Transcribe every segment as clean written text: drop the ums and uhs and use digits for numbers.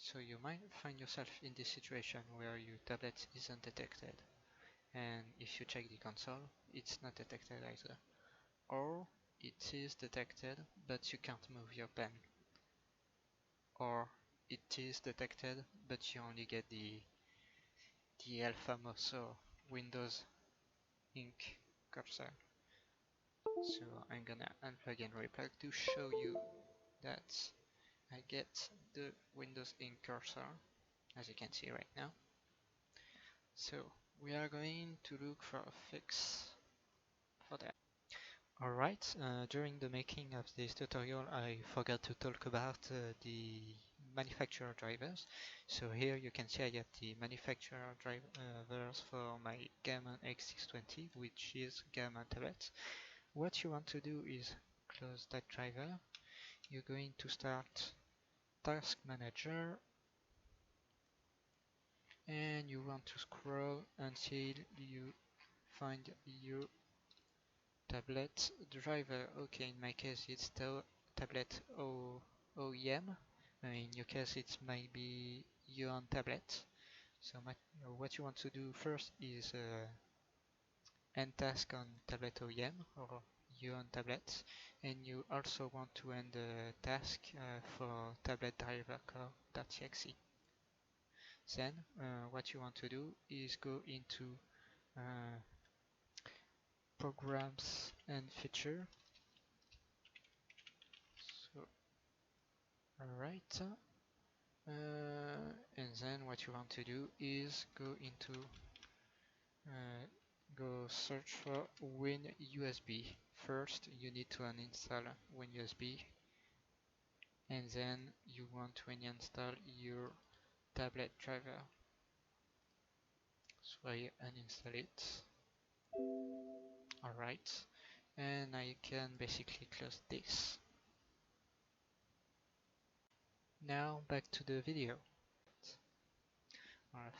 So you might find yourself in this situation where your tablet isn't detected, and if you check the console, it's not detected either. Or it is detected, but you can't move your pen. Or it is detected, but you only get the El Famoso Windows ink cursor. So I'm gonna unplug and replug to show you that I get the Windows ink cursor, as you can see right now. So we are going to look for a fix for that. Alright, during the making of this tutorial I forgot to talk about the manufacturer drivers. So here you can see I get the manufacturer drivers for my Gammon X620, which is Gammon tablet. What you want to do is close that driver. You're going to start Task Manager and you want to scroll until you find your tablet driver. Okay, in my case it's tablet OEM. In your case it might be Huion tablet. So what you want to do first is end task on tablet OEM or Huion tablet, and you also want to end the task for tablet driver core.exe. Then what you want to do is go into programs and feature. So alright, and then what you want to do is go into go search for WinUSB. First you need to uninstall WinUSB, and then you want to uninstall your tablet driver. So I uninstall it. Alright, and I can basically close this. Now back to the video.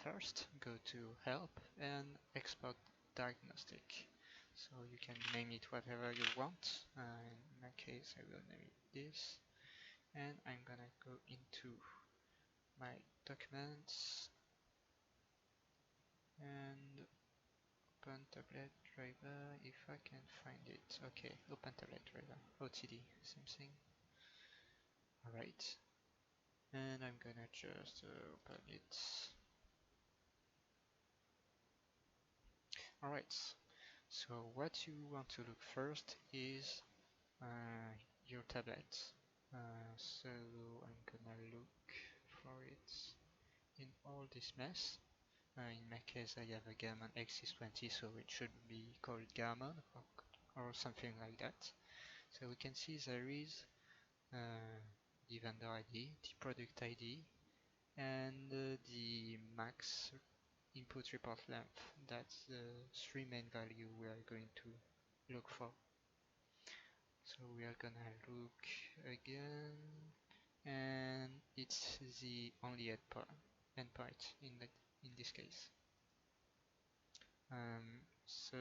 First, go to Help and Export Diagnostic. So you can name it whatever you want. In my case, I will name it this. And I'm gonna go into my documents and OpenTabletDriver if I can find it. Okay, OpenTabletDriver, OTD, same thing. Alright, and I'm gonna just open it. Alright, so what you want to look first is your tablet. So I'm gonna look for it in all this mess. In my case I have a Gammon X620, so it should be called Gammon or something like that. So we can see there is the vendor ID, the product ID, and the max input report length. That's the three main values we are going to look for. So we are gonna look again, and it's the only endpoint in this case. So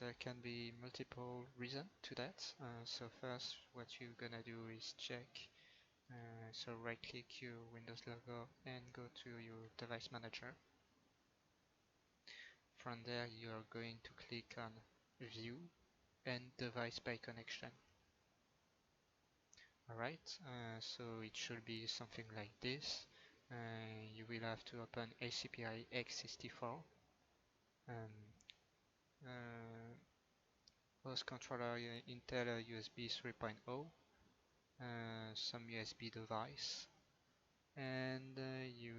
there can be multiple reasons to that. So first, what you're gonna do is check. So right click your Windows logo and go to your device manager. From there you are going to click on View and Device by Connection. Alright, so it should be something like this. You will have to open ACPI X64, host controller Intel USB 3.0, some USB device, and you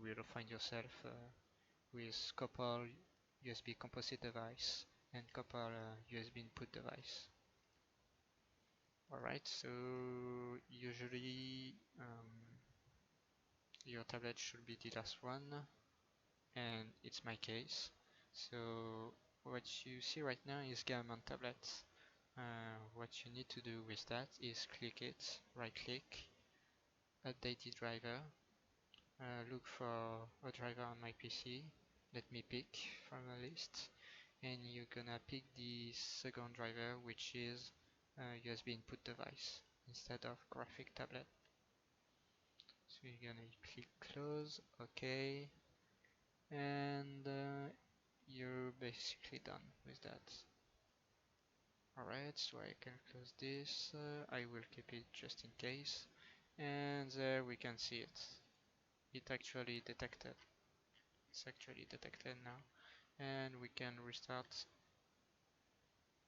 will find yourself with couple USB composite device and couple USB input device. Alright, so usually your tablet should be the last one, and it's my case. So what you see right now is Gammon tablet. What you need to do with that is click it, right click, update the driver, look for a driver on my PC, let me pick from a list, and you're gonna pick the second driver, which is USB input device instead of graphic tablet. you're gonna click close, OK, and you're basically done with that. Alright, so I can close this, I will keep it just in case, and there we can see it. It actually detected. It's actually detected now, and we can restart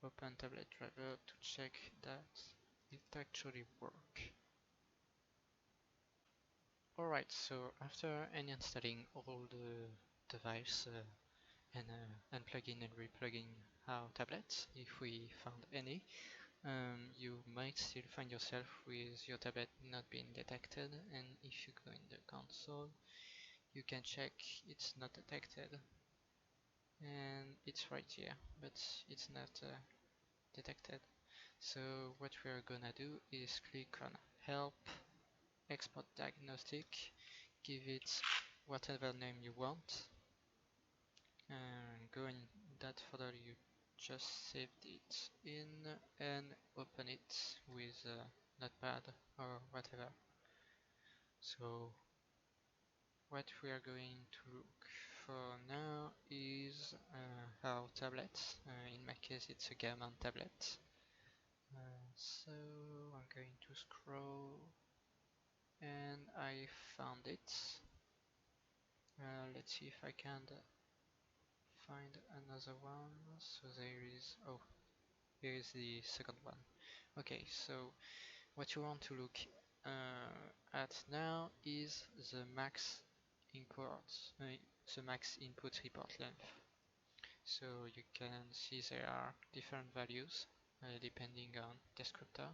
OpenTabletDriver to check that it actually works. Alright, so after uninstalling all the device and plugging and replugging our tablets, if we found any, you might still find yourself with your tablet not being detected, and if you go in the console, you can check it's not detected, and it's right here, but it's not detected. So what we are gonna do is click on Help, Export Diagnostic, give it whatever name you want, and go in that folder you just saved it in and open it with Notepad or whatever. So what we are going to look for now is our tablet. In my case it's a Gammon tablet. So I'm going to scroll and I found it. Let's see if I can find another one. So there is, oh, here is the second one. Okay, so what you want to look at now is the max input report length. So you can see there are different values depending on descriptor.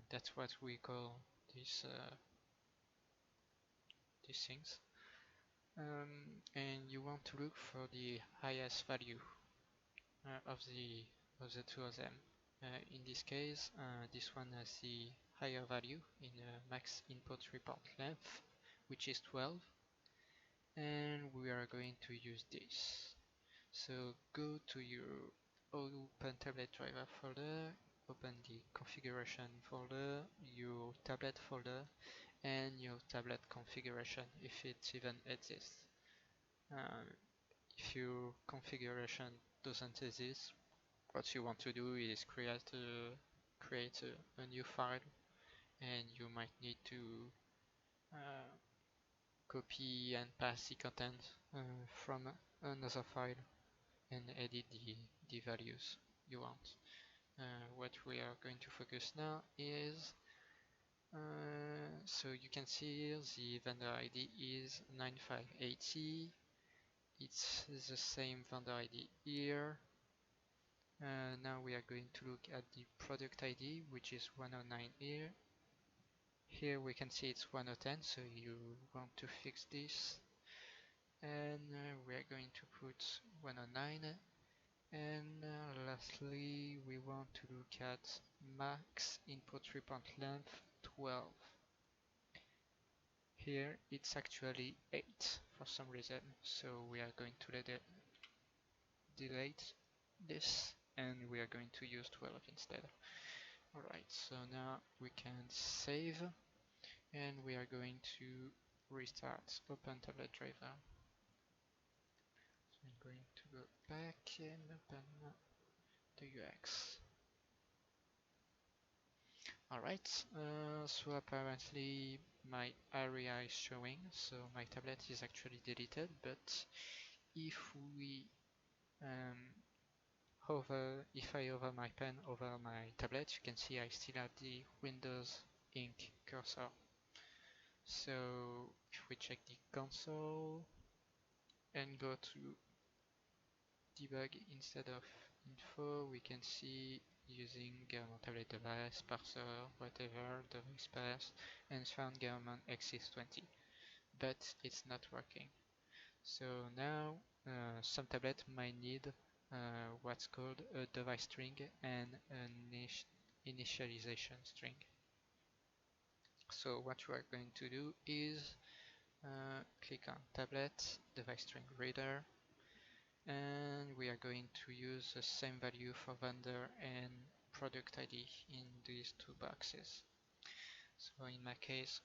That's what we call these things. And you want to look for the highest value of the two of them. In this case, this one has the higher value in max input report length, which is 12, and we are going to use this. So go to your OpenTabletDriver folder, open the configuration folder, your tablet folder, and your tablet configuration if it even exists. If your configuration doesn't exist, what you want to do is create a new file, and you might need to copy and paste the content from another file and edit the values you want. What we are going to focus now is so you can see here the vendor ID is 9580. It's the same vendor ID here. Now we are going to look at the product ID, which is 109 here. Here we can see it's 110, so you want to fix this. And we are going to put 109. And lastly, we want to look at max input report length 12. Here it's actually 8 for some reason, so we are going to delete this, and we are going to use 12 instead. Alright, so now we can save, and we are going to restart OpenTabletDriver. So I'm going to go back and open the UX. Alright, so apparently my area is showing, so my tablet is actually deleted, but if I hover my pen over my tablet, you can see I still have the Windows ink cursor. So if we check the console and go to debug instead of info, we can see using Government tablet device, parser, whatever, device path, and found Government X620, but it's not working. So now some tablet might need what's called a device string and an initialization string. So what we are going to do is click on tablet, device string reader, and we are going to use the same value for vendor and product ID in these two boxes. So in my case,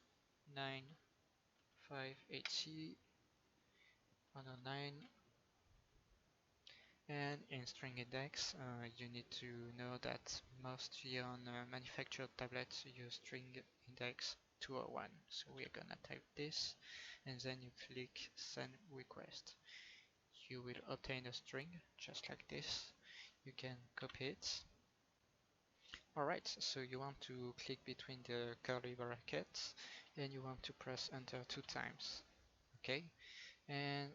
958C 109. And in string index, you need to know that most Huion manufactured tablets use string index 201. So we're gonna type this, and then you click send request. You will obtain a string just like this. You can copy it. Alright, so you want to click between the curly brackets, and you want to press enter 2 times. Okay, and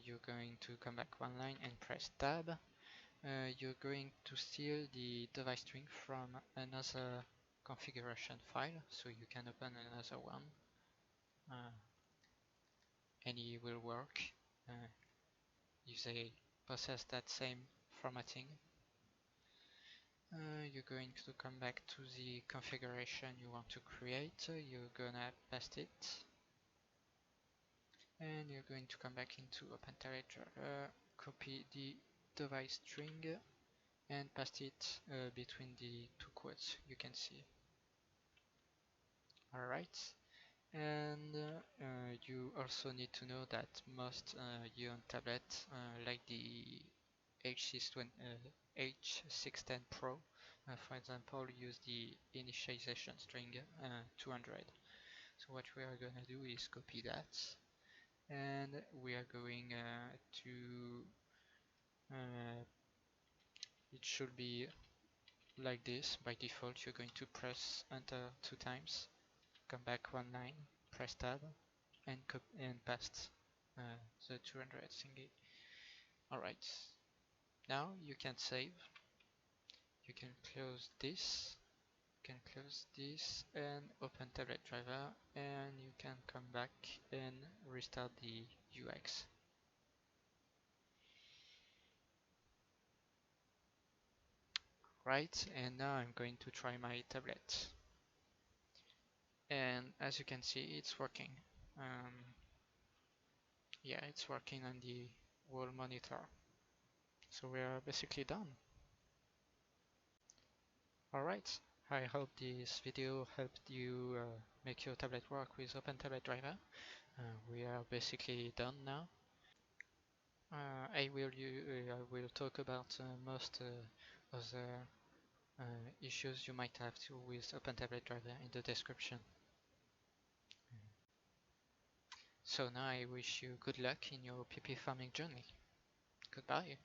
you're going to come back one line and press tab. You're going to steal the device string from another configuration file, so you can open another one and it will work if they possess that same formatting. You're going to come back to the configuration you want to create. You're gonna paste it, and you're going to come back into OpenTabletDriver, copy the device string and paste it between the 2 quotes you can see. Alright, and you also need to know that most Huion tablets like the H610 Pro, for example, use the initialization string 200. So what we are gonna do is copy that, and we are going to it should be like this. By default, you're going to press enter 2 times, come back one line, press tab, and paste the 200 thingy. Alright, now you can save, you can close this, and open TabletDriver, and you can come back and restart the UX. Right, and now I'm going to try my tablet. And as you can see, it's working. Yeah, it's working on the wall monitor. So we are basically done. Alright, I hope this video helped you make your tablet work with OpenTabletDriver. We are basically done now. I will talk about most other issues you might have to with OpenTabletDriver in the description. So now I wish you good luck in your PP farming journey. Goodbye.